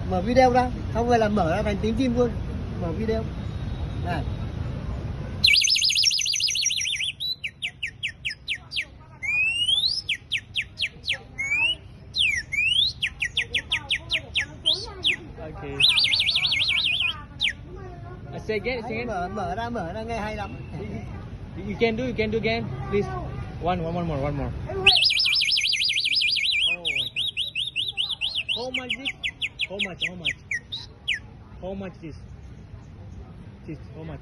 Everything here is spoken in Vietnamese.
mở video ra, không phải là mở ra thành tiếng chim luôn, mở video này. Okay. Say again. Mở ra nghe hay lắm. You can do again, please. One more. Oh my god. How much this? How much this? How much?